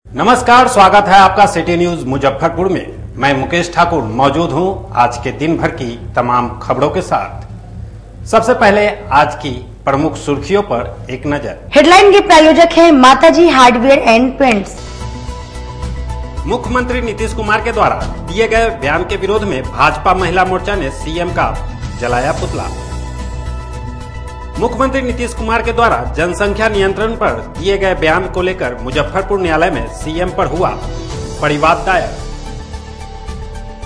नमस्कार, स्वागत है आपका सिटी न्यूज मुजफ्फरपुर में। मैं मुकेश ठाकुर मौजूद हूं आज के दिन भर की तमाम खबरों के साथ। सबसे पहले आज की प्रमुख सुर्खियों पर एक नजर। हेडलाइन के प्रायोजक हैं माताजी हार्डवेयर एंड पेंट्स। मुख्यमंत्री नीतीश कुमार के द्वारा दिए गए बयान के विरोध में भाजपा महिला मोर्चा ने सीएम का जलाया पुतला। मुख्यमंत्री नीतीश कुमार के द्वारा जनसंख्या नियंत्रण पर दिए गए बयान को लेकर मुजफ्फरपुर न्यायालय में सीएम पर हुआ परिवाद दायर।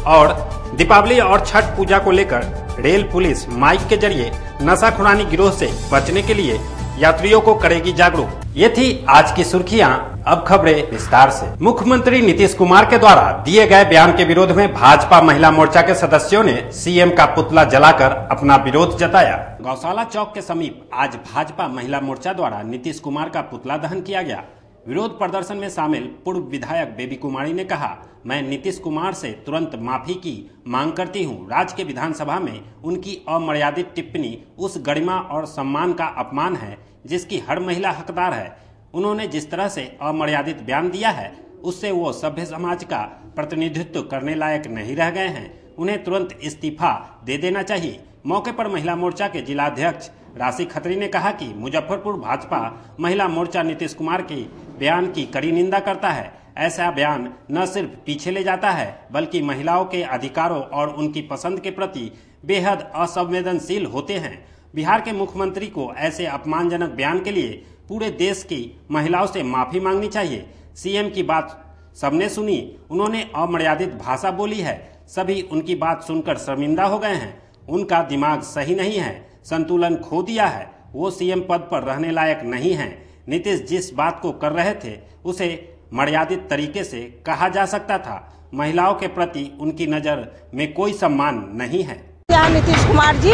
और दीपावली और छठ पूजा को लेकर रेल पुलिस माइक के जरिए नशाखुरानी गिरोह से बचने के लिए यात्रियों को करेगी जागरूक। ये थी आज की सुर्खियां। अब खबरें विस्तार से। मुख्यमंत्री नीतीश कुमार के द्वारा दिए गए बयान के विरोध में भाजपा महिला मोर्चा के सदस्यों ने सीएम का पुतला जलाकर अपना विरोध जताया। गौशाला चौक के समीप आज भाजपा महिला मोर्चा द्वारा नीतीश कुमार का पुतला दहन किया गया। विरोध प्रदर्शन में शामिल पूर्व विधायक बेबी कुमारी ने कहा, मैं नीतीश कुमार से तुरंत माफी की मांग करती हूं। राज्य के विधानसभा में उनकी अमर्यादित टिप्पणी उस गरिमा और सम्मान का अपमान है जिसकी हर महिला हकदार है। उन्होंने जिस तरह से अमर्यादित बयान दिया है उससे वो सभ्य समाज का प्रतिनिधित्व करने लायक नहीं रह गए हैं। उन्हें तुरंत इस्तीफा दे देना चाहिए। मौके पर महिला मोर्चा के जिलाध्यक्ष राशि खत्री ने कहा कि मुजफ्फरपुर भाजपा महिला मोर्चा नीतीश कुमार के बयान की कड़ी निंदा करता है। ऐसा बयान न सिर्फ पीछे ले जाता है बल्कि महिलाओं के अधिकारों और उनकी पसंद के प्रति बेहद असंवेदनशील होते हैं। बिहार के मुख्यमंत्री को ऐसे अपमानजनक बयान के लिए पूरे देश की महिलाओं से माफी मांगनी चाहिए। सीएम की बात सबने सुनी, उन्होंने अमर्यादित भाषा बोली है। सभी उनकी बात सुनकर शर्मिंदा हो गए हैं। उनका दिमाग सही नहीं है, संतुलन खो दिया है। वो सीएम पद पर रहने लायक नहीं है। नीतीश जिस बात को कर रहे थे उसे मर्यादित तरीके से कहा जा सकता था। महिलाओं के प्रति उनकी नजर में कोई सम्मान नहीं है। क्या नीतीश कुमार जी,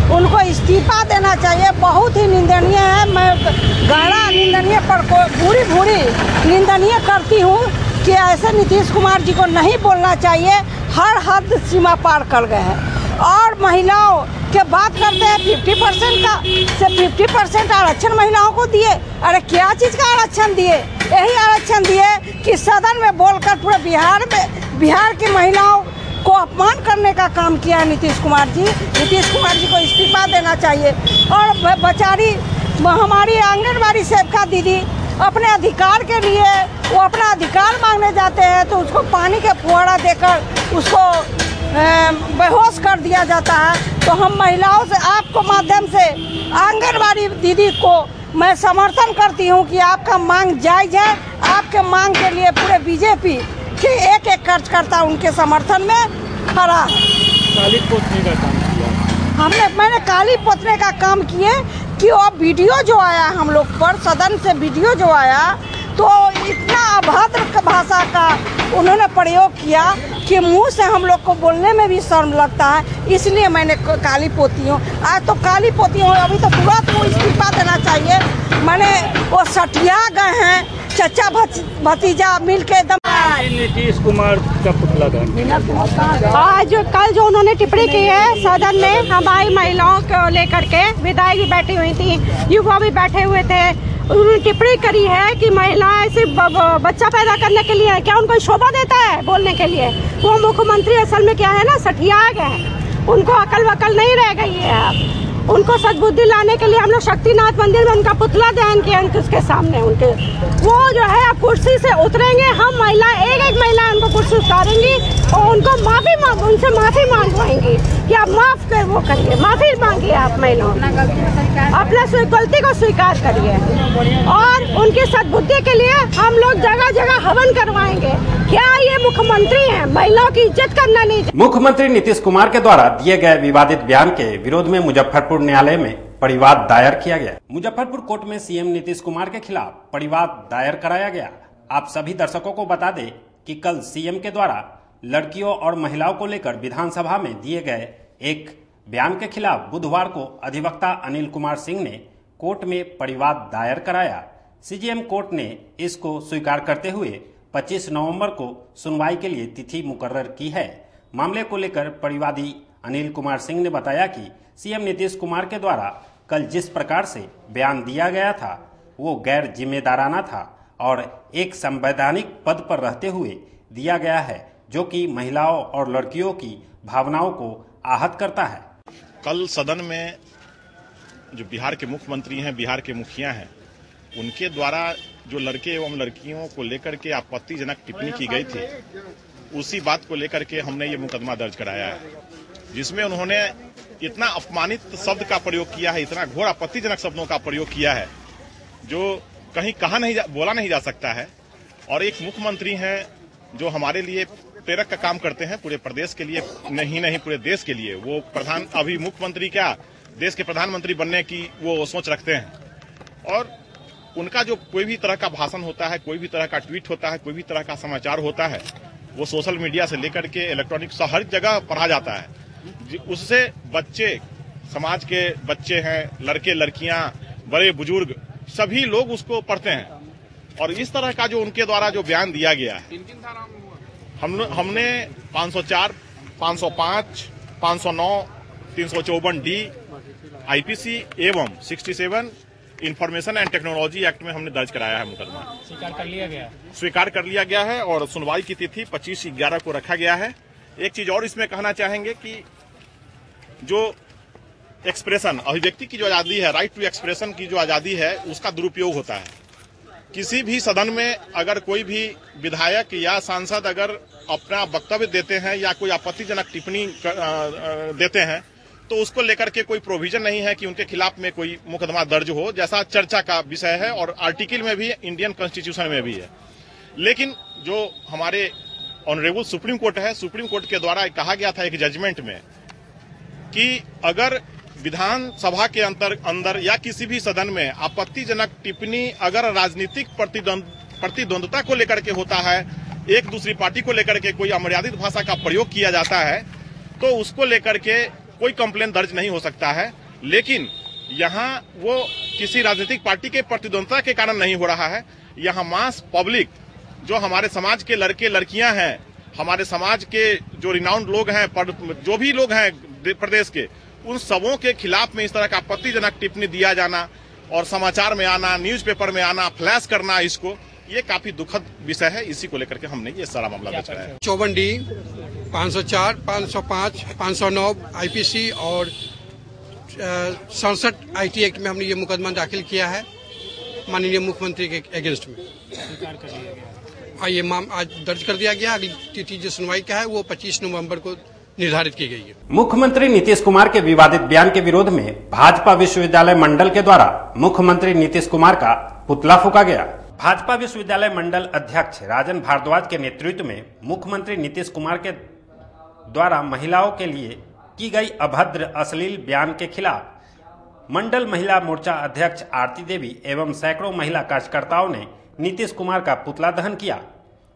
उनको इस्तीफा देना चाहिए। बहुत ही निंदनीय है। मैं गहरा निंदनीय पर भूरी निंदनीय करती हूँ कि ऐसे नीतीश कुमार जी को नहीं बोलना चाहिए। हर हद सीमा पार कर गए हैं। और महिलाओं के बात करते हैं 50% का से 50% आरक्षण महिलाओं को दिए। अरे क्या चीज़ का आरक्षण दिए? यही आरक्षण दिए कि सदन में बोलकर पूरे बिहार की महिलाओं को अपमान करने का काम किया नीतीश कुमार जी। नीतीश कुमार जी को इस्तीफा देना चाहिए। और बेचारी हमारी आंगनबाड़ी सेविका दीदी अपने अधिकार के लिए वो अपना अधिकार मांगने जाते हैं तो उसको पानी के फुहारा देकर उसको बेहोश कर दिया जाता है। तो हम महिलाओं से आपको माध्यम से आंगनबाड़ी दीदी को मैं समर्थन करती हूँ कि आपका मांग जायज है। आपके मांग के लिए पूरे बीजेपी कि एक कार्यकर्ता उनके समर्थन में खड़ा है। काली पोतने का काम किया मैंने काली पोतने का काम किए कि वो वीडियो जो आया हम लोग पर सदन से वीडियो जो आया तो इतना अभद्र भाषा का उन्होंने प्रयोग किया कि मुंह से हम लोग को बोलने में भी शर्म लगता है। इसलिए मैंने काली पोती हूँ। आज तो काली पोती हूँ, अभी तो तुरंत वो इस्तीफा देना चाहिए। मैंने वो सटिया गए हैं चचा भतीजा मिल के एकदम। नीतीश कुमार का पुतला दहन आज कल जो उन्होंने टिप्पणी की है सदन में हमारी महिलाओं को लेकर के, विधायक भी बैठी हुई थी, युवा भी बैठे हुए थे। उन्होंने टिप्पणी करी है कि महिलाएं सिर्फ बच्चा पैदा करने के लिए क्या उनको शोभा देता है बोलने के लिए? वो मुख्यमंत्री असल में क्या है ना, सठिया गए हैं। उनको अकल वकल नहीं रह गई है। अब उनको सद्बुद्धि लाने के लिए हम लोग शक्तिनाथ मंदिर में उनका पुतला दहन किया उसके सामने। उनके वो जो है अब कुर्सी से उतरेंगे। हम महिला एक महिला उनको कुर्सी उतारेंगी और उनको उनसे माफी मांगवाएंगी कि आप माफ कर वो करिए, माफी मांगिए। आप महिलाओं अपना गलती को स्वीकार करिए और उनकी सद्बुद्धि के लिए हम लोग जगह जगह हवन करवाएंगे। क्या ये मुख्यमंत्री हैं? महिलाओं की इज्जत करना नहीं। मुख्यमंत्री नीतीश कुमार के द्वारा दिए गए विवादित बयान के विरोध में मुजफ्फरपुर न्यायालय में परिवाद दायर किया गया। मुजफ्फरपुर कोर्ट में सीएम नीतीश कुमार के खिलाफ परिवाद दायर कराया गया। आप सभी दर्शकों को बता दें कि कल सीएम के द्वारा लड़कियों और महिलाओं को लेकर विधानसभा में दिए गए एक बयान के खिलाफ बुधवार को अधिवक्ता अनिल कुमार सिंह ने कोर्ट में परिवाद दायर कराया। सीजेएम कोर्ट ने इसको स्वीकार करते हुए 25 नवंबर को सुनवाई के लिए तिथि मुकर्रर की है। मामले को लेकर परिवादी अनिल कुमार सिंह ने बताया कि सीएम नीतीश कुमार के द्वारा कल जिस प्रकार से बयान दिया गया था वो गैर जिम्मेदाराना था और एक संवैधानिक पद पर रहते हुए दिया गया है, जो कि महिलाओं और लड़कियों की भावनाओं को आहत करता है। कल सदन में जो बिहार के मुख्यमंत्री हैं, बिहार के मुखिया हैं, उनके द्वारा जो लड़के एवं लड़कियों को लेकर के आपत्तिजनक टिप्पणी की गई थी, उसी बात को लेकर के हमने ये मुकदमा दर्ज कराया है, जिसमें उन्होंने इतना अपमानित शब्द का प्रयोग किया है, इतना घोर आपत्तिजनक शब्दों का प्रयोग किया है जो कहीं बोला नहीं जा सकता है। और एक मुख्यमंत्री हैं जो हमारे लिए प्रेरक का काम करते हैं, पूरे प्रदेश के लिए नहीं पूरे देश के लिए। वो अभी मुख्यमंत्री क्या देश के प्रधानमंत्री बनने की वो सोच रखते हैं। और उनका जो कोई भी तरह का भाषण होता है, कोई भी तरह का ट्वीट होता है, कोई भी तरह का समाचार होता है, वो सोशल मीडिया से लेकर के इलेक्ट्रॉनिक हर जगह पढ़ा जाता है। उससे बच्चे, समाज के बच्चे हैं, लड़के लड़कियां, बड़े बुजुर्ग, सभी लोग उसको पढ़ते हैं। और इस तरह का जो उनके द्वारा जो बयान दिया गया है, हमने 504, 505, 509, 354D IPC एवं 67 इंफॉर्मेशन एंड टेक्नोलॉजी एक्ट में हमने दर्ज कराया है मुकदमा। स्वीकार कर लिया गया है और सुनवाई की तिथि 25/11 को रखा गया है। एक चीज और इसमें कहना चाहेंगे कि जो एक्सप्रेशन, अभिव्यक्ति की जो आजादी है, राइट टू एक्सप्रेशन की जो आजादी है, उसका दुरुपयोग होता है। किसी भी सदन में अगर कोई भी विधायक या सांसद अगर अपना वक्तव्य देते हैं या कोई आपत्तिजनक टिप्पणी देते हैं, तो उसको लेकर के कोई प्रोविजन नहीं है कि उनके खिलाफ में कोई मुकदमा दर्ज हो, जैसा चर्चा का विषय है और आर्टिकल में भी, इंडियन कॉन्स्टिट्यूशन में भी है। लेकिन जो हमारे ऑनरेबल सुप्रीम कोर्ट है, सुप्रीम कोर्ट के द्वारा कहा गया था एक जजमेंट में कि अगर विधानसभा के अंदर या किसी भी सदन में आपत्तिजनक टिप्पणी अगर राजनीतिक प्रतिद्वंद्विता को लेकर के होता है, एक दूसरी पार्टी को लेकर के कोई अमर्यादित भाषा का प्रयोग किया जाता है, तो उसको लेकर के कोई कंप्लेन दर्ज नहीं हो सकता है। लेकिन यहाँ वो किसी राजनीतिक पार्टी के प्रतिद्वंद्विता के कारण नहीं हो रहा है। यहाँ मास पब्लिक, जो हमारे समाज के लड़के लड़कियां हैं, हमारे समाज के जो रिनाउंड लोग हैं, जो भी लोग हैं प्रदेश के, उन सबों के खिलाफ में इस तरह का आपत्तिजनक टिप्पणी दिया जाना और समाचार में आना, न्यूज़पेपर में आना, फ्लैश करना, इसको ये काफी दुखद विषय है। इसी को लेकर के हमने ये सारा मामला दर्ज कराया है। 54D, 504, 505, 509 IPC और 67 IT एक्ट में हमने ये मुकदमा दाखिल किया है माननीय मुख्यमंत्री के अगेंस्ट में। ये आज दर्ज कर दिया गया। अगली तिथि जो सुनवाई का है वो 25 नवंबर को निर्धारित की गई है। मुख्यमंत्री नीतीश कुमार के विवादित बयान के विरोध में भाजपा विश्वविद्यालय मंडल के द्वारा मुख्यमंत्री नीतीश कुमार का पुतला फूका गया। भाजपा विश्वविद्यालय मंडल अध्यक्ष राजन भारद्वाज के नेतृत्व में मुख्यमंत्री नीतीश कुमार के द्वारा महिलाओं के लिए की गई अभद्र अश्लील बयान के खिलाफ मंडल महिला मोर्चा अध्यक्ष आरती देवी एवं सैकड़ों महिला कार्यकर्ताओं ने नीतीश कुमार का पुतला दहन किया।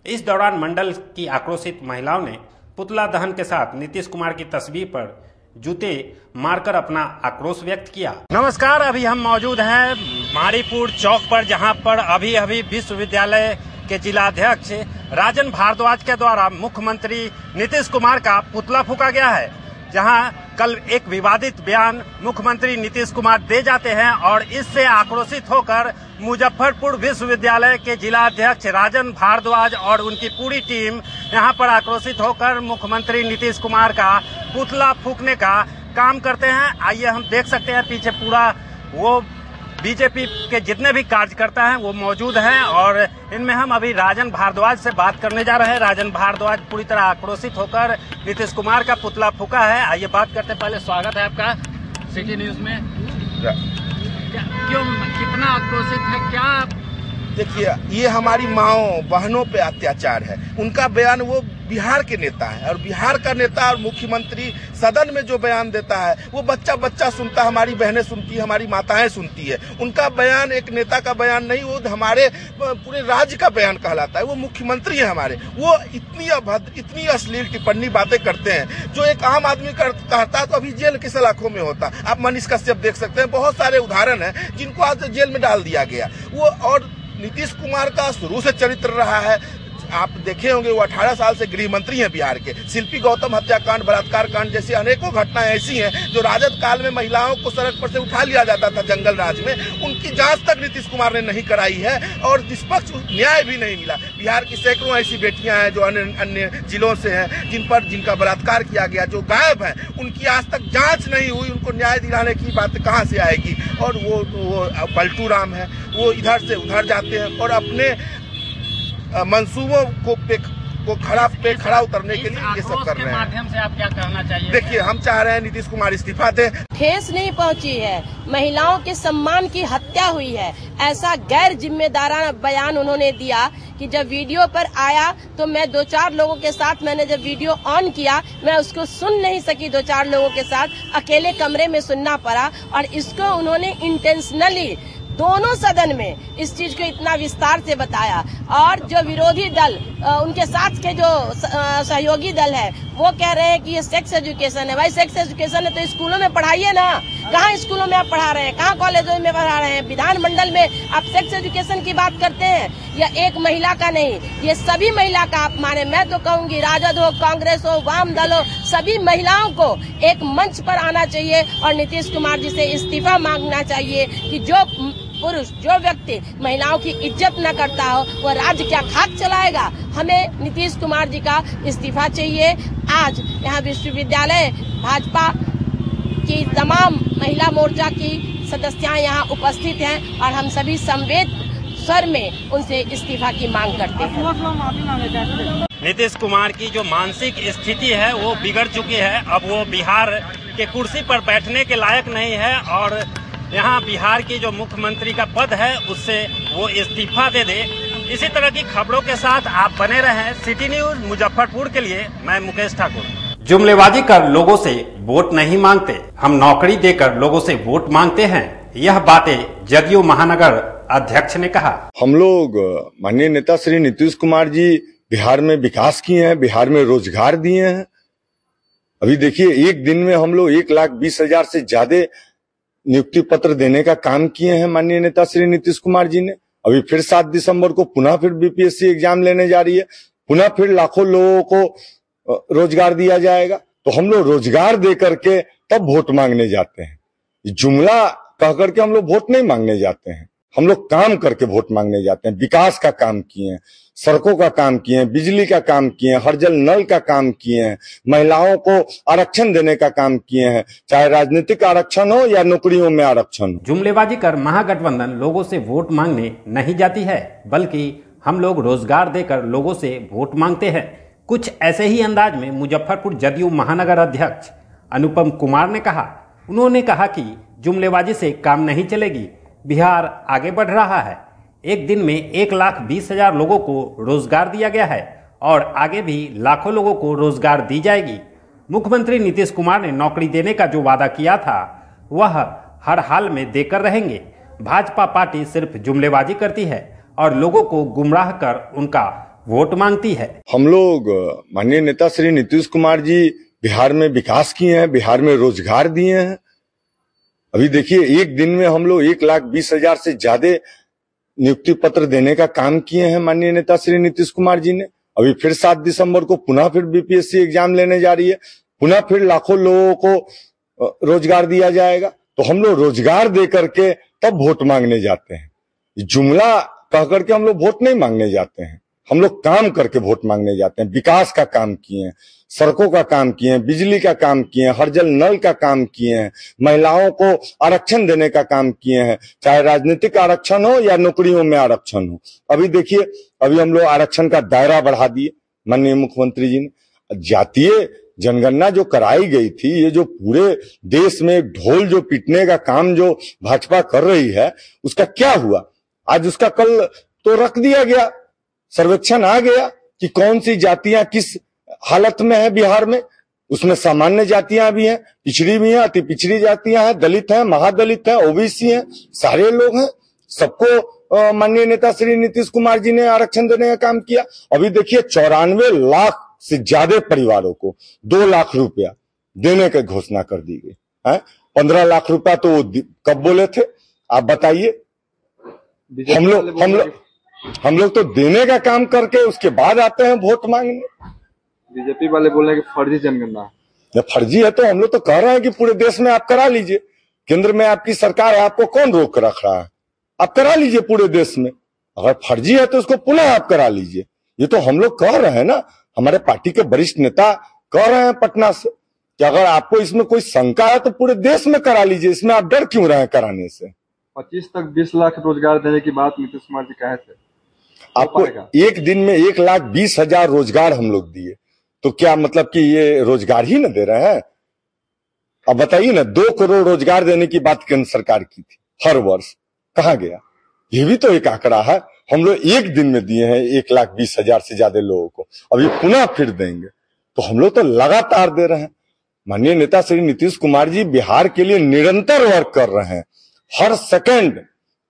इस दौरान मंडल की आक्रोशित महिलाओं ने पुतला दहन के साथ नीतीश कुमार की तस्वीर पर जूते मारकर अपना आक्रोश व्यक्त किया। नमस्कार, अभी हम मौजूद हैं मारीपुर चौक पर, जहां पर अभी विश्वविद्यालय के जिलाध्यक्ष राजन भारद्वाज के द्वारा मुख्यमंत्री नीतीश कुमार का पुतला फूका गया है। जहां कल एक विवादित बयान मुख्यमंत्री नीतीश कुमार दे जाते हैं और इससे आक्रोशित होकर मुजफ्फरपुर विश्वविद्यालय के जिलाध्यक्ष राजन भारद्वाज और उनकी पूरी टीम यहां पर आक्रोशित होकर मुख्यमंत्री नीतीश कुमार का पुतला फूकने का काम करते हैं। आइए हम देख सकते हैं पीछे पूरा वो बीजेपी के जितने भी कार्यकर्ता हैं वो मौजूद हैं और इनमें हम अभी राजन भारद्वाज से बात करने जा रहे हैं। राजन भारद्वाज पूरी तरह आक्रोशित होकर नीतीश कुमार का पुतला फूका है। आइए बात करते हैं। पहले स्वागत है आपका सिटी न्यूज में। क्यों, कितना आक्रोशित है? क्या देखिए, ये हमारी माओ बहनों पे अत्याचार है। उनका बयान, वो बिहार के नेता है और बिहार का नेता और मुख्यमंत्री सदन में जो बयान देता है वो बच्चा बच्चा सुनता है, हमारी बहनें सुनती है, हमारी माताएं सुनती है। उनका बयान एक नेता का बयान नहीं, वो हमारे पूरे राज्य का बयान कहलाता है। वो मुख्यमंत्री है हमारे, वो इतनी अभद्र, इतनी अश्लील टिप्पणी बातें करते हैं जो एक आम आदमी कहता है तो अभी जेल की सलाखों में होता। आप मनीष कश्यप देख सकते हैं, बहुत सारे उदाहरण है जिनको आज जेल में डाल दिया गया। वो और नीतीश कुमार का शुरू से चरित्र रहा है, आप देखे होंगे वो 18 साल से गृह मंत्री हैं बिहार के। शिल्पी गौतम हत्याकांड, बलात्कार कांड जैसी अनेकों घटनाएं ऐसी हैं जो राजद काल में महिलाओं को सड़क पर से उठा लिया जाता था जंगल राज में, उनकी जांच तक नीतीश कुमार ने नहीं कराई है और निष्पक्ष न्याय भी नहीं मिला। बिहार की सैकड़ों ऐसी बेटियां हैं जो अन्य जिलों से हैं जिनका बलात्कार किया गया, जो गायब हैं, उनकी आज तक जांच नहीं हुई, उनको न्याय दिलाने की बात कहां से आएगी। और वो पलटू राम है, वो इधर से उधर जाते हैं और अपने मंसूबों को खड़ा उतरने के लिए ये सब कर रहे हैं। माध्यम से आप क्या कहना चाहिए? देखिए, हम चाह रहे हैं नीतीश कुमार इस्तीफा दें। ठेस नहीं पहुंची है, महिलाओं के सम्मान की हत्या हुई है, ऐसा गैर जिम्मेदाराना बयान उन्होंने दिया कि जब वीडियो पर आया तो मैं 2-4 लोगों के साथ, मैंने जब वीडियो ऑन किया मैं उसको सुन नहीं सकी, 2-4 लोगों के साथ अकेले कमरे में सुनना पड़ा। और इसको उन्होंने इंटेंशनली दोनों सदन में इस चीज को इतना विस्तार से बताया। और जो विरोधी दल, उनके साथ के जो सहयोगी दल है, वो कह रहे हैं कि ये सेक्स एजुकेशन है। भाई सेक्स एजुकेशन है तो स्कूलों में पढ़ाइए ना। कहाँ स्कूलों में आप पढ़ा रहे हैं, कहाँ कॉलेजों में पढ़ा रहे हैं? विधानमंडल में आप सेक्स एजुकेशन की बात करते हैं। यह एक महिला का नहीं, ये सभी महिला का आप माने। मैं तो कहूँगी राजद हो, कांग्रेस हो, वाम दल हो, सभी महिलाओं को एक मंच पर आना चाहिए और नीतीश कुमार जी से इस्तीफा मांगना चाहिए कि जो पुरुष, जो व्यक्ति महिलाओं की इज्जत न करता हो वो राज्य क्या खाक चलाएगा। हमें नीतीश कुमार जी का इस्तीफा चाहिए। आज यहाँ विश्वविद्यालय भाजपा की तमाम महिला मोर्चा की सदस्याएं यहाँ उपस्थित हैं और हम सभी संवेद स्वर में उनसे इस्तीफा की मांग करते हैं। नीतीश कुमार की जो मानसिक स्थिति है वो बिगड़ चुकी है। अब वो बिहार के कुर्सी पर बैठने के लायक नहीं है और यहाँ बिहार की जो मुख्यमंत्री का पद है उससे वो इस्तीफा दे दे। इसी तरह की खबरों के साथ आप बने रहें। सिटी न्यूज मुजफ्फरपुर के लिए मैं मुकेश ठाकुर। जुमलेबाजी कर लोगों से वोट नहीं मांगते, हम नौकरी देकर लोगों से वोट मांगते हैं। यह बातें जदयू महानगर अध्यक्ष ने कहा। हम लोग माननीय नेता श्री नीतीश कुमार जी बिहार में विकास किए हैं, बिहार में रोजगार दिए हैं। अभी देखिए, एक दिन में हम लोग 1,20,000 से ज्यादा नियुक्ति पत्र देने का काम किए हैं माननीय नेता श्री नीतीश कुमार जी ने। अभी फिर 7 दिसंबर को पुनः फिर बीपीएससी एग्जाम लेने जा रही है, पुनः फिर लाखों लोगों को रोजगार दिया जाएगा। तो हम लोग रोजगार दे करके तब वोट मांगने जाते हैं। जुमला कह करके हम लोग वोट नहीं मांगने जाते हैं, हम लोग काम करके वोट मांगने जाते हैं। विकास का काम किए हैं, सड़कों का काम किए हैं, बिजली का काम किए हैं, हर जल नल का काम किए हैं, महिलाओं को आरक्षण देने का काम किए हैं, चाहे राजनीतिक आरक्षण हो या नौकरियों में आरक्षण हो। जुमलेबाजी कर महागठबंधन लोगों से वोट मांगने नहीं जाती है, बल्कि हम लोग रोजगार देकर लोगों से वोट मांगते हैं। कुछ ऐसे ही अंदाज में मुजफ्फरपुर जदयू महानगर अध्यक्ष अनुपम कुमार ने कहा। उन्होंने कहा कि जुमलेबाजी से काम नहीं चलेगी, बिहार आगे बढ़ रहा है। एक दिन में 1,20,000 लोगों को रोजगार दिया गया है और आगे भी लाखों लोगों को रोजगार दी जाएगी। मुख्यमंत्री नीतीश कुमार ने नौकरी देने का जो वादा किया था वह हर हाल में देकर रहेंगे। भाजपा पार्टी सिर्फ जुमलेबाजी करती है और लोगों को गुमराह कर उनका वोट मांगती है। हम लोग माननीय नेता श्री नीतीश कुमार जी बिहार में विकास किए हैं, बिहार में रोजगार दिए हैं। अभी देखिए, एक दिन में हम लोग 1,20,000 से ज्यादा नियुक्ति पत्र देने का काम किए हैं माननीय नेता श्री नीतीश कुमार जी ने। अभी फिर 7 दिसंबर को पुनः फिर बीपीएससी एग्जाम लेने जा रही है, पुनः फिर लाखों लोगों को रोजगार दिया जाएगा। तो हम लोग रोजगार दे करके तब वोट मांगने जाते हैं। जुमला कह करके हम लोग वोट नहीं मांगने जाते हैं, हम लोग काम करके वोट मांगने जाते हैं। विकास का काम किए हैं, सड़कों का काम किए हैं, बिजली का काम किए हैं, हर जल नल का काम किए हैं, महिलाओं को आरक्षण देने का काम किए हैं, चाहे राजनीतिक आरक्षण हो या नौकरियों में आरक्षण हो। अभी देखिए, अभी हम लोग आरक्षण का दायरा बढ़ा दिए माननीय मुख्यमंत्री जी ने। जातीय जनगणना जो कराई गई थी, ये जो पूरे देश में ढोल जो पीटने का काम जो भाजपा कर रही है, उसका क्या हुआ? आज उसका कल तो रख दिया गया, सर्वेक्षण आ गया कि कौन सी जातियां किस हालत में है बिहार में। उसमें सामान्य जातियां भी हैं, पिछड़ी भी हैं, अति पिछड़ी जातियां हैं, दलित हैं, महादलित हैं, ओबीसी हैं, सारे लोग हैं। सबको माननीय नेता श्री नीतीश कुमार जी ने आरक्षण देने का काम किया। अभी देखिए, 94 लाख से ज्यादा परिवारों को 2 लाख रुपया देने की घोषणा कर दी गई है। 15 लाख रुपया तो कब बोले थे आप बताइए? हम लोग तो देने का काम करके उसके बाद आते हैं वोट मांगने। बीजेपी वाले बोल रहे हैं कि फर्जी जनगणना। जब फर्जी है तो हम लोग तो कह रहे हैं कि पूरे देश में आप करा लीजिए। केंद्र में आपकी सरकार है, आपको कौन रोक रख रहा है? आप करा लीजिए पूरे देश में। अगर फर्जी है तो उसको पुनः आप करा लीजिए। ये तो हम लोग कह रहे हैं ना, हमारे पार्टी के वरिष्ठ नेता कह रहे हैं पटना से कि अगर आपको इसमें कोई शंका है तो पूरे देश में करा लीजिए, इसमें आप डर क्यों रहे हैं कराने से। 25 तक 20 लाख रोजगार देने की बात नीतीश कुमार जी कहे थे। आपको एक दिन में 1,20,000 रोजगार हम लोग दिए, तो क्या मतलब कि ये रोजगार ही न दे रहे हैं? अब बताइए ना, 2 करोड़ रोजगार देने की बात केंद्र सरकार की थी हर वर्ष, कहाँ गया? ये भी तो एक आंकड़ा है। हम लोग एक दिन में दिए हैं 1,20,000 से ज्यादा लोगों को, अभी पुनः फिर देंगे। तो हम लोग तो लगातार दे रहे हैं। माननीय नेता श्री नीतीश कुमार जी बिहार के लिए निरंतर वर्क कर रहे हैं। हर सेकंड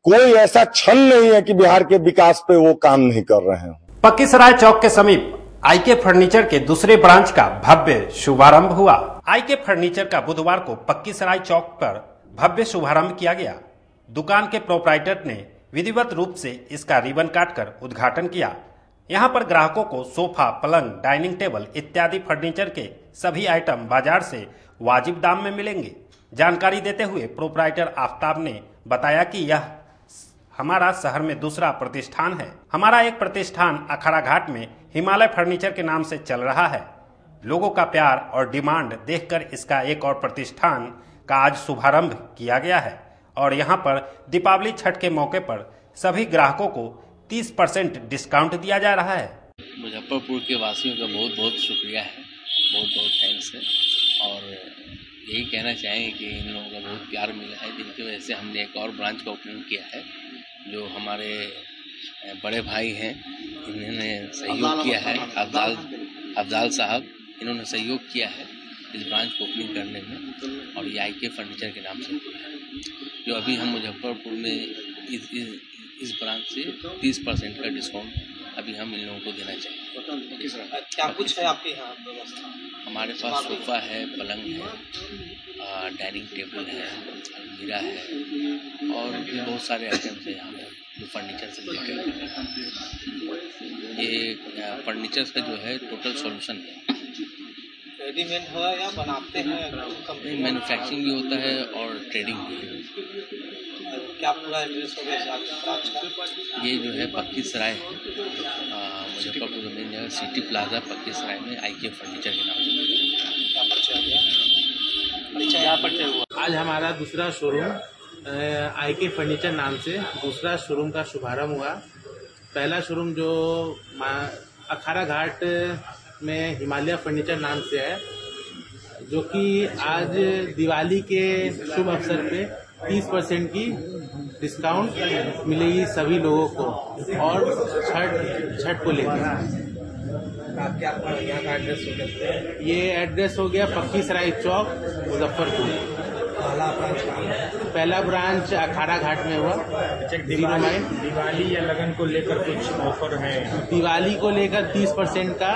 कोई ऐसा क्षण नहीं है कि बिहार के विकास पे वो काम नहीं कर रहे हैं। पक्कीसराय चौक के समीप आईके फर्नीचर के दूसरे ब्रांच का भव्य शुभारंभ हुआ। आईके फर्नीचर का बुधवार को पक्कीसराय चौक पर भव्य शुभारंभ किया गया। दुकान के प्रोप्राइटर ने विधिवत रूप से इसका रिबन काटकर उद्घाटन किया। यहां पर ग्राहकों को सोफा, पलंग, डाइनिंग टेबल इत्यादि फर्नीचर के सभी आइटम बाजार से वाजिब दाम में मिलेंगे। जानकारी देते हुए प्रोप्राइटर आफ्ताब ने बताया कि यह हमारा शहर में दूसरा प्रतिष्ठान है। हमारा एक प्रतिष्ठान अखाड़ा घाट में हिमालय फर्नीचर के नाम से चल रहा है। लोगों का प्यार और डिमांड देखकर इसका एक और प्रतिष्ठान का आज शुभारंभ किया गया है और यहाँ पर दीपावली छठ के मौके पर सभी ग्राहकों को 30% डिस्काउंट दिया जा रहा है। मुजफ्फरपुर के वासियों का बहुत बहुत शुक्रिया है, बहुत बहुत थैंक्स है और यही कहना चाहेंगे कि इन लोगों का बहुत प्यार मिला है, जिनकी वजह से हमने एक और ब्रांच का ओपनिंग किया है। जो हमारे बड़े भाई हैं इन्होंने सहयोग किया है, अफजाल साहब, इन्होंने सहयोग किया है इस ब्रांच को ओपनिंग करने में और ये आईके फर्नीचर के नाम से हुआ है। जो अभी हम मुजफ्फरपुर में इस ब्रांच से 30% का डिस्काउंट अभी हम इन लोगों को देना चाहिए। क्या कुछ है आपके यहाँ व्यवस्था? हमारे पास सोफा है, पलंग है, डाइनिंग टेबल है, अलमीरा है और भी बहुत सारे आइटम्स हैं यहाँ पर जो फर्नीचर से रिलेटेड। ये फर्नीचर का जो है टोटल सॉल्यूशन है। रेडीमेड है या बनाते हैं? मैन्युफैक्चरिंग भी होता है और ट्रेडिंग भी है। क्या पूरा एड्रेस हो गया? ये जो है पक्कीसराय है, मुजफ्फरपुर में जगह सिटी प्लाजा पक्कीसराय में आईके फर्नीचर के नाम से। क्या परिचय हुआ? आज हमारा दूसरा शोरूम आईके फर्नीचर नाम से दूसरा शोरूम का शुभारंभ हुआ। पहला शोरूम जो अखाड़ा घाट में हिमालय फर्नीचर नाम से है, जो कि आज दिवाली के शुभ अवसर पे 30% की डिस्काउंट मिलेगी सभी लोगों को और छठ को लेकर। ये एड्रेस हो गया पक्कीसराय चौक, मुजफ्फरपुर। पहला ब्रांच अखाड़ा घाट में हुआ। दिवाली या लगन को लेकर कुछ ऑफर है? दिवाली को लेकर 30% का।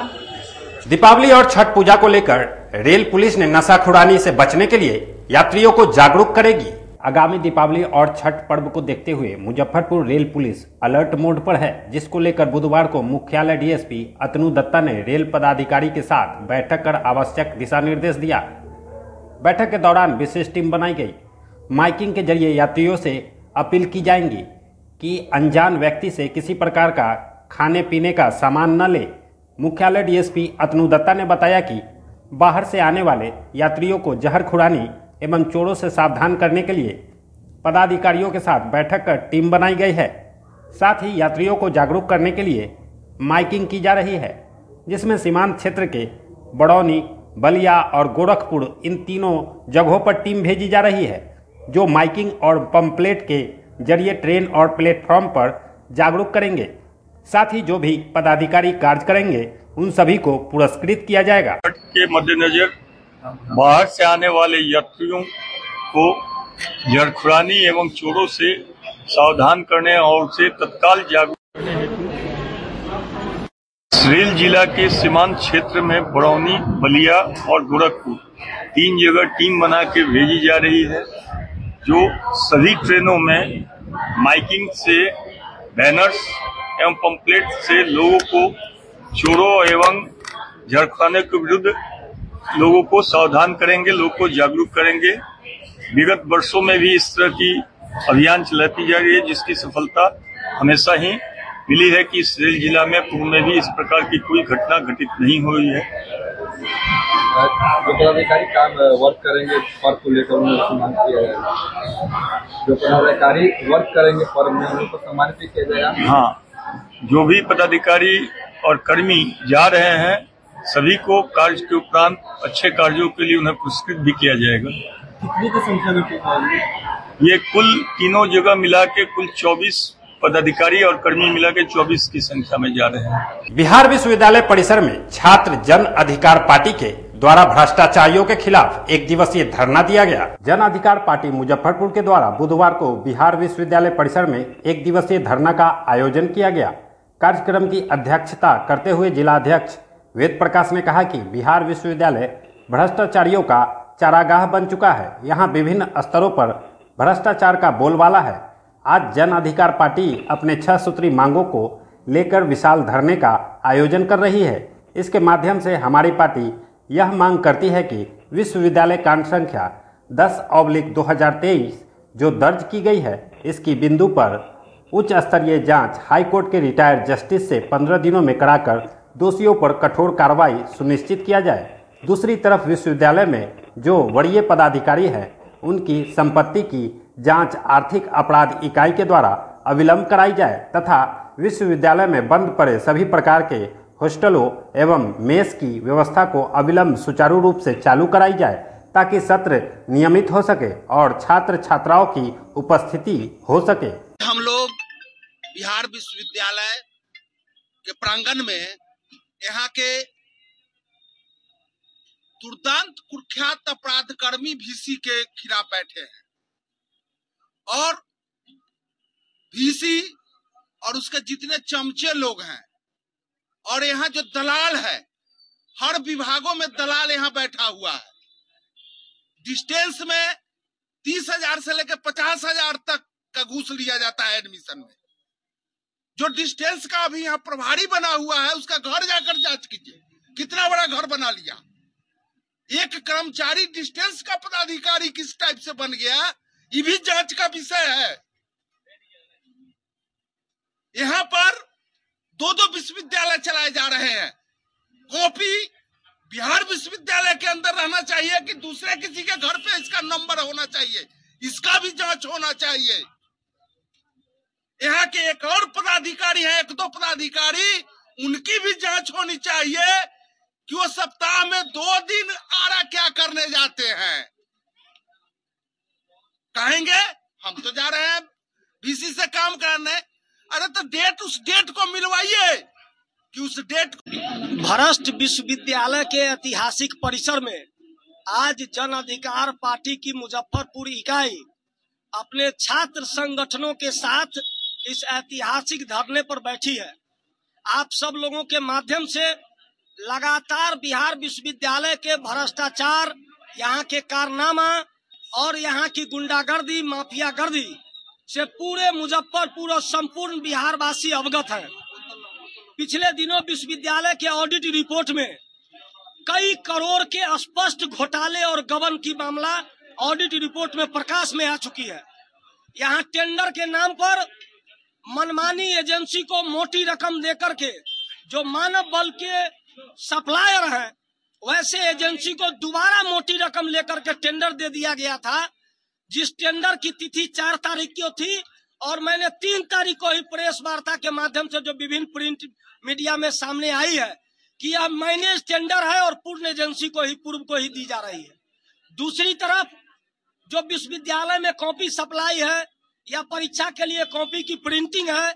दीपावली और छठ पूजा को लेकर रेल पुलिस ने नशाखुरानी से बचने के लिए यात्रियों को जागरूक करेगी। आगामी दीपावली और छठ पर्व को देखते हुए Muzaffarpur rail police alert mode पर है, जिसको लेकर बुधवार को मुख्यालय डीएसपी अतनु दत्ता ने रेल पदाधिकारी के साथ बैठक कर आवश्यक दिशा निर्देश दिया। बैठक के दौरान विशेष टीम बनाई गई। माइकिंग के जरिए यात्रियों से अपील की जाएगी कि अनजान व्यक्ति से किसी प्रकार का खाने पीने का सामान न ले। मुख्यालय डीएसपी अतनु दत्ता ने बताया कि बाहर से आने वाले यात्रियों को जहर खुरानी एवं चोरों से सावधान करने के लिए पदाधिकारियों के साथ बैठक कर टीम बनाई गई है। साथ ही यात्रियों को जागरूक करने के लिए माइकिंग की जा रही है, जिसमें सीमांत क्षेत्र के बड़ौनी, बलिया और गोरखपुर इन तीनों जगहों पर टीम भेजी जा रही है, जो माइकिंग और पंपलेट के जरिए ट्रेन और प्लेटफॉर्म पर जागरूक करेंगे। साथ ही जो भी पदाधिकारी कार्य करेंगे उन सभी को पुरस्कृत किया जाएगा। के मद्देनजर बाहर से आने वाले यात्रियों को जहरखुरानी एवं चोरों से सावधान करने और उसे तत्काल जागरूक करने हेतु रेल जिला के सीमांत क्षेत्र में बड़ौनी, बलिया और गोरखपुर 3 जगह टीम बना के भेजी जा रही है, जो सभी ट्रेनों में माइकिंग से बैनर्स एवं पंपलेट से लोगों को चोरों एवं जड़खाने के विरुद्ध लोगों को सावधान करेंगे, लोगों को जागरूक करेंगे। विगत वर्षों में भी इस तरह की अभियान चलाती जा रही है, जिसकी सफलता हमेशा ही मिली है कि इस रेल जिला में पूर्व में भी इस प्रकार की कोई घटना घटित नहीं हुई है। जो पदाधिकारी काम वर्क करेंगे पर्व को लेकर उन्हें सम्मान किया जाएगा। जो पदाधिकारी वर्क करेंगे पर्व में उनको सम्मानित भी किया जाएगा। हाँ, जो भी पदाधिकारी और कर्मी जा रहे हैं सभी को कार्य के उपरांत अच्छे कार्यों के लिए उन्हें पुरस्कृत भी किया जाएगा। कितनी की संख्या में ये कुल तीनों जगह मिला के कुल 24 पदाधिकारी और कर्मी मिला के 24 की संख्या में जा रहे हैं। बिहार विश्वविद्यालय परिसर में छात्र जन अधिकार पार्टी के द्वारा भ्रष्टाचारियों के खिलाफ 1 दिवसीय धरना दिया गया। जन अधिकार पार्टी मुजफ्फरपुर के द्वारा बुधवार को बिहार विश्वविद्यालय परिसर में 1 दिवसीय धरना का आयोजन किया गया। कार्यक्रम की अध्यक्षता करते हुए जिलाध्यक्ष वेद प्रकाश ने कहा कि बिहार विश्वविद्यालय भ्रष्टाचारियों का चारागाह बन चुका है। यहाँ विभिन्न स्तरों पर भ्रष्टाचार का बोलबाला है। आज जन अधिकार पार्टी अपने 6 सूत्री मांगों को लेकर विशाल धरने का आयोजन कर रही है। इसके माध्यम से हमारी पार्टी यह मांग करती है कि विश्वविद्यालय कांड संख्या 10/2023 जो दर्ज की गई है, इसकी बिंदु पर उच्च स्तरीय जांच हाईकोर्ट के रिटायर्ड जस्टिस से 15 दिनों में कराकर दोषियों पर कठोर कार्रवाई सुनिश्चित किया जाए। दूसरी तरफ विश्वविद्यालय में जो वरीय पदाधिकारी हैं, उनकी संपत्ति की जांच आर्थिक अपराध इकाई के द्वारा अविलंब कराई जाए तथा विश्वविद्यालय में बंद पड़े सभी प्रकार के हॉस्टलों एवं मेस की व्यवस्था को अविलंब सुचारू रूप से चालू कराई जाए ताकि सत्र नियमित हो सके और छात्र छात्राओं की उपस्थिति हो सके। हम लोग बिहार विश्वविद्यालय के प्रांगण में यहाँ के दुर्दांत कुख्यात अपराध कर्मी वीसी के खिलाफ बैठे हैं और वीसी और उसके जितने चमचे लोग हैं और यहाँ जो दलाल है, हर विभागों में दलाल यहाँ बैठा हुआ है। डिस्टेंस में 30,000 से लेकर 50,000 तक का घूस लिया जाता है एडमिशन में। जो डिस्टेंस का अभी यहाँ प्रभारी बना हुआ है, उसका घर जाकर जांच कीजिए, कितना बड़ा घर बना लिया। एक कर्मचारी डिस्टेंस का पदाधिकारी किस टाइप से बन गया, ये भी जांच का विषय है। यहाँ पर 2-2 विश्वविद्यालय चलाए जा रहे हैं। कॉपी बिहार विश्वविद्यालय के अंदर रहना चाहिए कि दूसरे किसी के घर पे इसका नंबर होना चाहिए, इसका भी जांच होना चाहिए। यहाँ के एक और पदाधिकारी है, 1-2 पदाधिकारी, उनकी भी जांच होनी चाहिए कि वो सप्ताह में 2 दिन आरा क्या करने जाते हैं। कहेंगे हम तो जा रहे हैं वीसी से काम करने, अरे तो डेट उस डेट को मिलवाइए कि उस डेट भ्रष्ट विश्वविद्यालय के ऐतिहासिक परिसर में आज जन अधिकार पार्टी की मुजफ्फरपुर इकाई अपने छात्र संगठनों के साथ इस ऐतिहासिक धरने पर बैठी है। आप सब लोगों के माध्यम से लगातार बिहार विश्वविद्यालय के भ्रष्टाचार, यहाँ के कारनामा और यहाँ की गुंडागर्दी, माफियागर्दी से पूरे मुजफ्फरपुर और संपूर्ण बिहार वासी अवगत है। पिछले दिनों विश्वविद्यालय के ऑडिट रिपोर्ट में कई करोड़ के स्पष्ट घोटाले और गबन की मामला ऑडिट रिपोर्ट में प्रकाश में आ चुकी है। यहाँ टेंडर के नाम पर मनमानी एजेंसी को मोटी रकम देकर के जो मानव बल के सप्लायर हैं, वैसे एजेंसी को दोबारा मोटी रकम लेकर के टेंडर दे दिया गया था, जिस टेंडर की तिथि 4 तारीख की थी और मैंने 3 तारीख को ही प्रेस वार्ता के माध्यम से जो विभिन्न प्रिंट मीडिया में सामने आई है कि यह मैनेज टेंडर है और पूर्ण एजेंसी को ही पूर्व को ही दी जा रही है। दूसरी तरफ जो विश्वविद्यालय में कॉपी सप्लाई है या परीक्षा के लिए कॉपी की प्रिंटिंग है,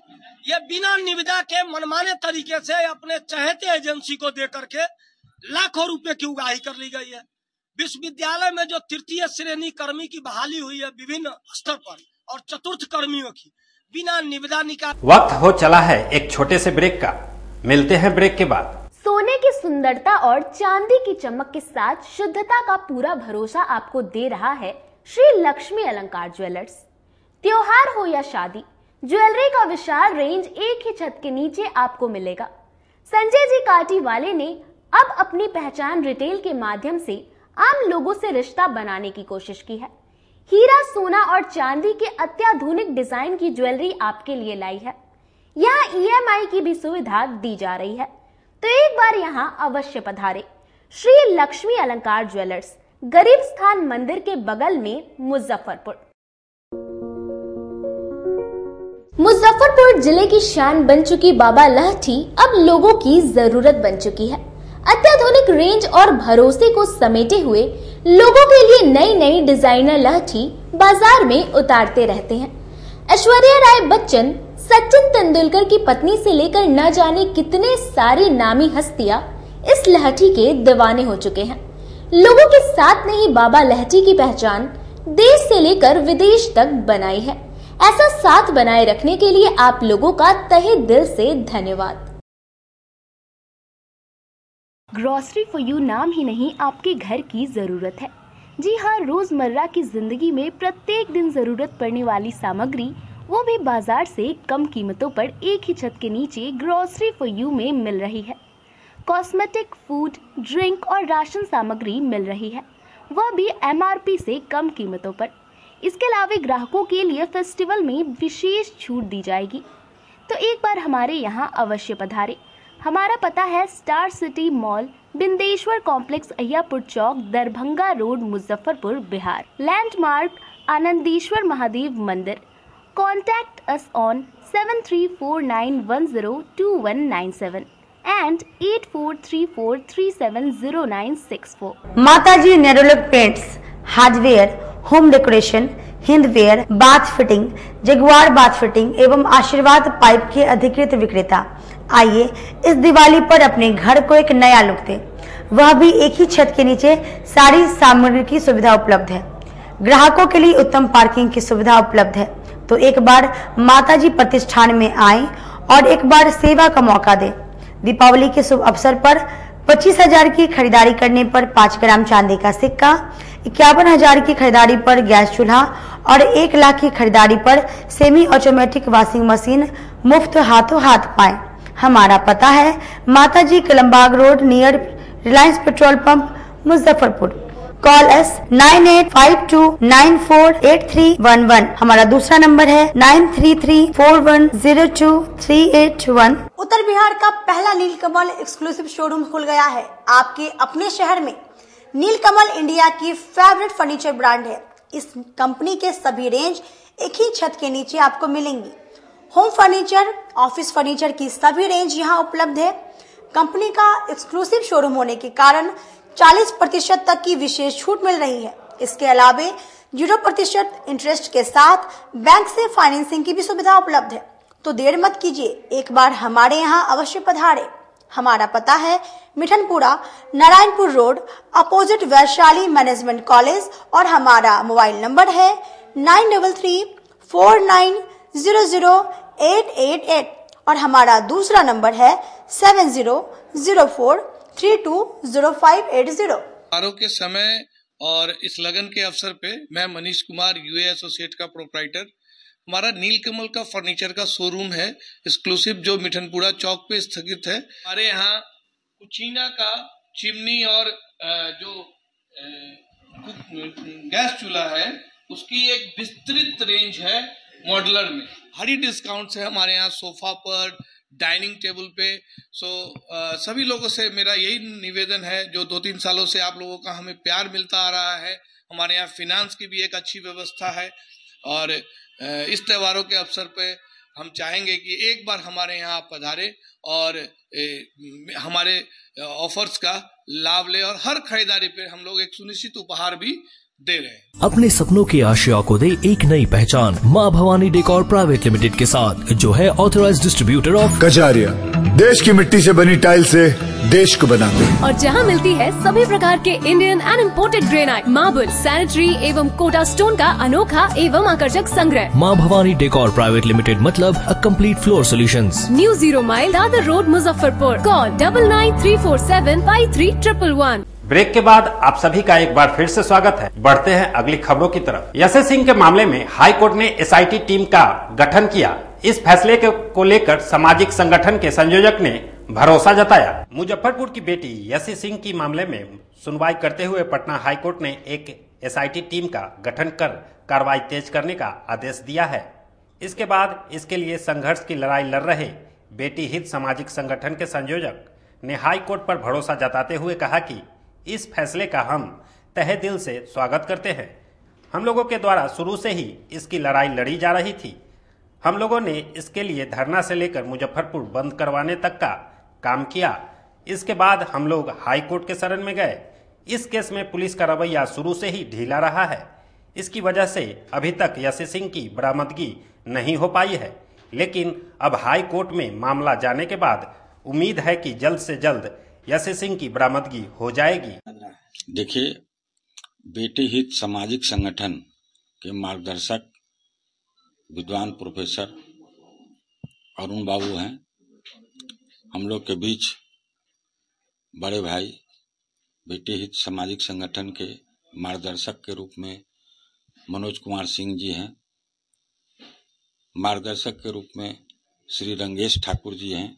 ये बिना निविदा के मनमाने तरीके से अपने चहेते एजेंसी को दे करके लाखों रुपए की उगाही कर ली गई है। विश्वविद्यालय में जो 3य श्रेणी कर्मी की बहाली हुई है विभिन्न स्तर पर और 4th कर्मियों की बिना निविदा निकाल। वक्त हो चला है एक छोटे से ब्रेक का, मिलते हैं ब्रेक के बाद। सोने की सुंदरता और चांदी की चमक के साथ शुद्धता का पूरा भरोसा आपको दे रहा है श्री लक्ष्मी अलंकार ज्वेलर्स। त्योहार हो या शादी, ज्वेलरी का विशाल रेंज एक ही छत के नीचे आपको मिलेगा। संजय जी काटी वाले ने अब अपनी पहचान रिटेल के माध्यम से आम लोगों से रिश्ता बनाने की कोशिश की है। हीरा, सोना और चांदी के अत्याधुनिक डिजाइन की ज्वेलरी आपके लिए लाई है। यहाँ EMI की भी सुविधा दी जा रही है, तो एक बार यहाँ अवश्य पधारे। श्री लक्ष्मी अलंकार ज्वेलर्स, गरीब स्थान मंदिर के बगल में, मुजफ्फरपुर। मुजफ्फरपुर जिले की शान बन चुकी बाबा लहठी अब लोगों की जरूरत बन चुकी है। अत्याधुनिक रेंज और भरोसे को समेटे हुए लोगों के लिए नई नई डिजाइनर लहठी बाजार में उतारते रहते हैं। ऐश्वर्या राय बच्चन, सचिन तेंदुलकर की पत्नी से लेकर न जाने कितने सारी नामी हस्तियां इस लहठी के दीवाने हो चुके हैं। लोगों के साथ ने ही बाबा लहठी की पहचान देश से लेकर विदेश तक बनाई है। ऐसा साथ बनाए रखने के लिए आप लोगों का तहे दिल से धन्यवाद। ग्रोसरी फॉर यू नाम ही नहीं, आपके घर की जरूरत है। जी हाँ, रोजमर्रा की जिंदगी में प्रत्येक दिन जरूरत पड़ने वाली सामग्री, वो भी बाजार से कम कीमतों पर एक ही छत के नीचे ग्रोसरी फॉर यू में मिल रही है। कॉस्मेटिक, फूड, ड्रिंक और राशन सामग्री मिल रही है, वह भी MRP से कम कीमतों पर। इसके अलावा ग्राहकों के लिए फेस्टिवल में विशेष छूट दी जाएगी, तो एक बार हमारे यहाँ अवश्य पधारे। हमारा पता है Star City Mall, Bindeshwar complex, Ayyapur Chowk, Darbhanga road, Muzaffarpur, Bihar. Landmark Anandeshwar Mahadev Mandir. Contact us on 7349102197 and 8434370964। Mataji Nerolac paints, hardware, home decoration, Hindware, bath fitting, Jaguar bath fitting एवं आशीर्वाद पाइप के अधिकृत विक्रेता। आइए इस दिवाली पर अपने घर को एक नया लुक दें, वह भी एक ही छत के नीचे। सारी सामग्री की सुविधा उपलब्ध है। ग्राहकों के लिए उत्तम पार्किंग की सुविधा उपलब्ध है, तो एक बार माताजी प्रतिष्ठान में आएं और एक बार सेवा का मौका दें। दीपावली के शुभ अवसर पर 25,000 की खरीदारी करने पर 5 ग्राम चांदी का सिक्का, 51,000 की खरीदारी पर गैस चूल्हा और 1 लाख की खरीदारी पर सेमी ऑटोमेटिक वॉशिंग मशीन मुफ्त हाथों हाथ पाएं। हमारा पता है माताजी Kalambagh road, near Reliance petrol pump, Muzaffarpur. Call S 9852948311। हमारा दूसरा नंबर है 9334102381। उत्तर बिहार का पहला नीलकमल एक्सक्लूसिव शोरूम खुल गया है आपके अपने शहर में। नीलकमल इंडिया की फेवरेट फर्नीचर ब्रांड है। इस कंपनी के सभी रेंज एक ही छत के नीचे आपको मिलेंगी। होम फर्नीचर, ऑफिस फर्नीचर की सभी रेंज यहाँ उपलब्ध है। कंपनी का एक्सक्लूसिव शोरूम होने के कारण 40% तक की विशेष छूट मिल रही है। इसके अलावा 0% इंटरेस्ट के साथ बैंक से फाइनेंसिंग की भी सुविधा उपलब्ध है। तो देर मत कीजिए, एक बार हमारे यहाँ अवश्य पधारे। हमारा पता है Mithanpura, Narayanpur road, opposite Vaishali management college और हमारा मोबाइल नंबर है 9334900888 और हमारा दूसरा नंबर है 7004320580। त्योहारों के समय और इस लगन के अवसर पे मैं मनीष कुमार, UA एसोसिएट का प्रोप्राइटर। हमारा नीलकमल का फर्नीचर का शोरूम है एक्सक्लूसिव, जो मिठनपुरा चौक पे स्थगित है। हमारे यहाँ कुचीना का चिमनी और जो गैस चूल्हा है उसकी एक विस्तृत रेंज है मॉडलर में। भारी डिस्काउंट है हमारे यहाँ सोफा पर, डाइनिंग टेबल पे। सभी लोगों से मेरा यही निवेदन है, जो 2-3 सालों से आप लोगों का हमें प्यार मिलता आ रहा है। हमारे यहाँ फाइनेंस की भी एक अच्छी व्यवस्था है और इस त्योहारों के अवसर पे हम चाहेंगे कि एक बार हमारे यहाँ आप पधारे और हमारे ऑफर्स का लाभ ले और हर खरीदारी पे हम लोग एक सुनिश्चित उपहार भी दे रहे हैं। अपने सपनों की आशा को दे एक नई पहचान माँ भवानी डेकोर प्राइवेट लिमिटेड के साथ, जो है ऑथराइज्ड डिस्ट्रीब्यूटर ऑफ कजारिया। देश की मिट्टी से बनी टाइल से देश को बनाते हैं और जहाँ मिलती है सभी प्रकार के Indian and imported granite, marble, sanitary एवं कोटा स्टोन का अनोखा एवं आकर्षक संग्रह। माँ भवानी डेकोर प्राइवेट लिमिटेड मतलब a complete floor solutions. New 0 mile Dadar road, Muzaffarpur. Call 9934753111। Break के बाद आप सभी का एक बार फिर से स्वागत है। बढ़ते हैं अगली खबरों की तरफ। यशस्वी सिंह के मामले में हाई कोर्ट ने SIT टीम का गठन किया। इस फैसले को लेकर सामाजिक संगठन के संयोजक ने भरोसा जताया। मुजफ्फरपुर की बेटी यशी सिंह की मामले में सुनवाई करते हुए पटना हाईकोर्ट ने एक SIT टीम का गठन कर कार्रवाई तेज करने का आदेश दिया है। इसके बाद इसके लिए संघर्ष की लड़ाई लड़ रहे बेटी हित सामाजिक संगठन के संयोजक ने हाई कोर्ट पर भरोसा जताते हुए कहा कि इस फैसले का हम तहे दिल से स्वागत करते हैं। हम लोगों के द्वारा शुरू से ही इसकी लड़ाई लड़ी जा रही थी। हम लोगों ने इसके लिए धरना से लेकर मुजफ्फरपुर बंद करवाने तक का काम किया। इसके बाद हम लोग हाई कोर्ट के शरण में गए। इस केस में पुलिस का रवैया शुरू से ही ढीला रहा है। इसकी वजह से अभी तक यशी सिंह की बरामदगी नहीं हो पाई है, लेकिन अब हाई कोर्ट में मामला जाने के बाद उम्मीद है कि जल्द से जल्द यशी सिंह की बरामदगी हो जाएगी। देखिए, बेटी हित सामाजिक संगठन के मार्गदर्शक विद्वान प्रोफेसर अरुण बाबू हैं। हम लोग के बीच बड़े भाई बेटी हित सामाजिक संगठन के मार्गदर्शक के रूप में मनोज कुमार सिंह जी हैं। मार्गदर्शक के रूप में श्री रंगेश ठाकुर जी हैं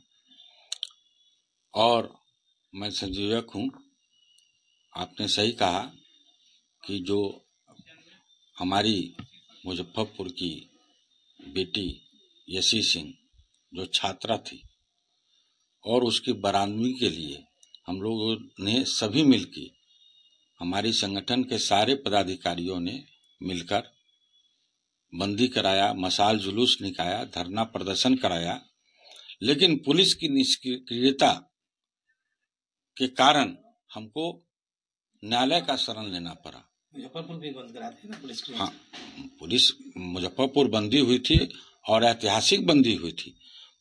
और मैं संयोजक हूँ। आपने सही कहा कि जो हमारी मुजफ्फरपुर की बेटी यशी सिंह जो छात्रा थी और उसकी बरामदगी के लिए हम लोगों ने सभी मिलकर, हमारी संगठन के सारे पदाधिकारियों ने मिलकर बंदी कराया, मशाल जुलूस निकाला, धरना प्रदर्शन कराया, लेकिन पुलिस की निष्क्रियता के कारण हमको न्यायालय का शरण लेना पड़ा। मुजफ्फरपुर भी बंद करा दी ना पुलिस ने। हाँ, पुलिस मुजफ्फरपुर बंदी हुई थी और ऐतिहासिक बंदी हुई थी।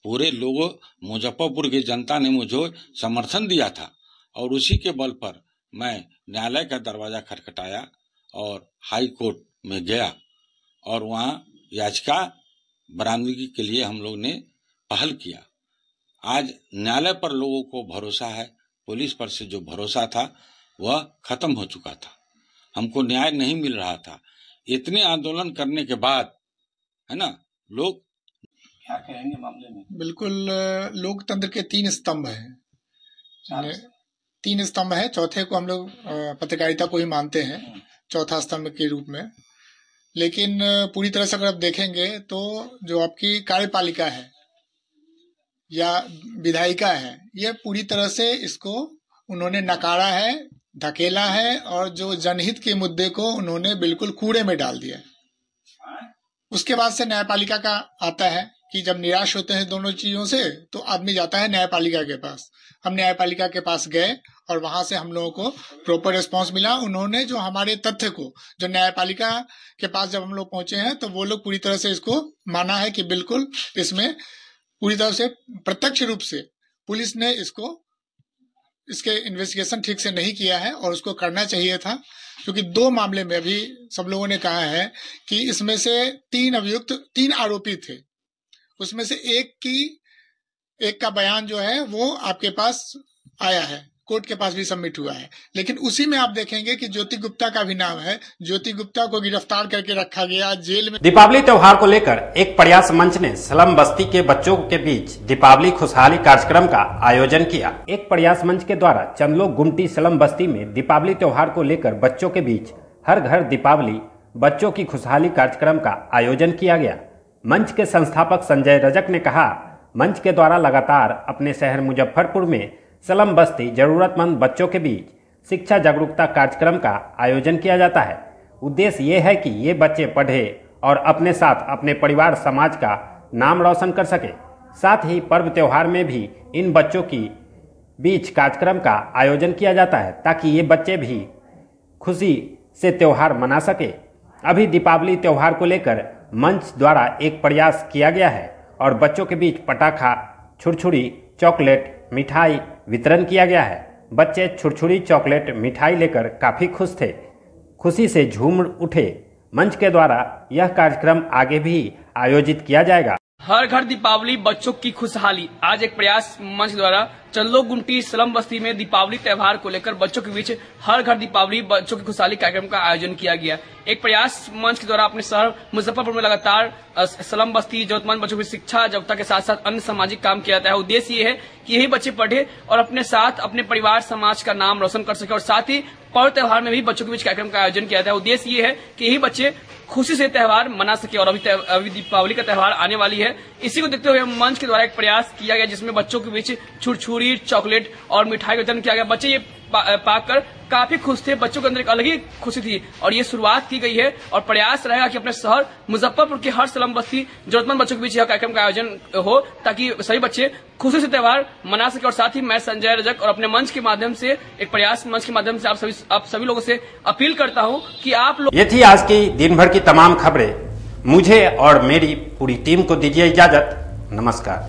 पूरे लोगों, मुजफ्फरपुर की जनता ने मुझे समर्थन दिया था और उसी के बल पर मैं न्यायालय का दरवाजा खटखटाया और हाई कोर्ट में गया और वहाँ याचिका बरामदगी के लिए हम लोग ने पहल किया। आज न्यायालय पर लोगों को भरोसा है, पुलिस पर से जो भरोसा था वह खत्म हो चुका था। हमको न्याय नहीं मिल रहा था। इतने आंदोलन करने के बाद, है ना, लोग क्या कहेंगे मामले में? बिल्कुल, लोकतंत्र के 3 स्तंभ हैं। 3 स्तंभ है, चौथे को हम लोग पत्रकारिता को ही मानते हैं चौथा स्तंभ के रूप में। लेकिन पूरी तरह से अगर आप देखेंगे तो जो आपकी कार्यपालिका है या विधायिका है, यह पूरी तरह से इसको उन्होंने नकारा है, धकेला है और जो जनहित के मुद्दे को उन्होंने बिल्कुल कूड़े में डाल दिया। उसके बाद से न्यायपालिका का आता है कि जब निराश होते हैं दोनों चीजों से तो आदमी जाता है न्यायपालिका के पास। हम न्यायपालिका के पास गए और वहां से हम लोगों को प्रॉपर रिस्पांस मिला। उन्होंने जो हमारे तथ्य को, जो न्यायपालिका के पास जब हम लोग पहुंचे हैं तो वो लोग पूरी तरह से इसको माना है कि बिल्कुल इसमें पूरी तरह से प्रत्यक्ष रूप से पुलिस ने इसके इन्वेस्टिगेशन ठीक से नहीं किया है और उसको करना चाहिए था, क्योंकि 2 मामले में अभी सब लोगों ने कहा है कि इसमें से 3 आरोपी थे। उसमें से एक का बयान जो है वो आपके पास आया है, कोर्ट के पास भी सबमिट हुआ है। लेकिन उसी में आप देखेंगे कि ज्योति गुप्ता का भी नाम है। ज्योति गुप्ता को गिरफ्तार करके रखा गया जेल में। दीपावली त्योहार को लेकर एक प्रयास मंच ने स्लम बस्ती के बच्चों के बीच दीपावली खुशहाली कार्यक्रम का आयोजन किया। एक प्रयास मंच के द्वारा चंदलो गुमटी स्लम बस्ती में दीपावली त्योहार को लेकर बच्चों के बीच हर घर दीपावली बच्चों की खुशहाली कार्यक्रम का आयोजन किया गया। मंच के संस्थापक संजय रजक ने कहा, मंच के द्वारा लगातार अपने शहर मुजफ्फरपुर में स्लम बस्ती जरूरतमंद बच्चों के बीच शिक्षा जागरूकता कार्यक्रम का आयोजन किया जाता है। उद्देश्य ये है कि ये बच्चे पढ़े और अपने साथ अपने परिवार समाज का नाम रोशन कर सके। साथ ही पर्व त्योहार में भी इन बच्चों की बीच कार्यक्रम का आयोजन किया जाता है ताकि ये बच्चे भी खुशी से त्योहार मना सके। अभी दीपावली त्योहार को लेकर मंच द्वारा एक प्रयास किया गया है और बच्चों के बीच पटाखा, छुरछुरी, चॉकलेट, मिठाई वितरण किया गया है। बच्चे छुरछुरी, चॉकलेट, मिठाई लेकर काफी खुश थे, खुशी से झूम उठे। मंच के द्वारा यह कार्यक्रम आगे भी आयोजित किया जाएगा। हर घर दीपावली बच्चों की खुशहाली आज एक प्रयास मंच द्वारा चल्लो गुंटी स्लम बस्ती में दीपावली त्यौहार को लेकर बच्चों के बीच हर घर दीपावली बच्चों की खुशहाली कार्यक्रम का आयोजन किया गया। एक प्रयास मंच के द्वारा अपने शहर मुजफ्फरपुर में लगातार स्लम बस्ती जरूरतमंद बच्चों की शिक्षा जागरूकता के साथ साथ अन्य सामाजिक काम किया जाता है। उद्देश्य ये है कि यही बच्चे पढ़े और अपने साथ अपने परिवार समाज का नाम रोशन कर सके और साथ ही पर्व त्योहार में भी बच्चों के बीच कार्यक्रम का आयोजन किया जाता है। उद्देश्य ये है कि यही बच्चे खुशी से त्योहार मना सके और अभी दीपावली का त्योहार आने वाली है। इसी को देखते हुए मंच के द्वारा एक प्रयास किया गया जिसमें बच्चों के बीच छुरछुरी, चॉकलेट और मिठाई का वितरण किया गया। बच्चे ये पाकर काफी खुश थे, बच्चों के अंदर एक अलग ही खुशी थी और ये शुरुआत की गई है और प्रयास रहेगा कि अपने शहर मुजफ्फरपुर के हर स्लम बस्ती जरूरतमंद बच्चों के बीच यह कार्यक्रम का आयोजन हो ताकि सभी बच्चे खुशी से त्योहार मना सके। और साथ ही मैं संजय रजक और अपने मंच के माध्यम से एक प्रयास मंच के माध्यम से आप सभी लोगों से अपील करता हूं कि आप लोग। ये थी आज की दिन भर की तमाम खबरें। मुझे और मेरी पूरी टीम को दीजिए इजाजत। नमस्कार।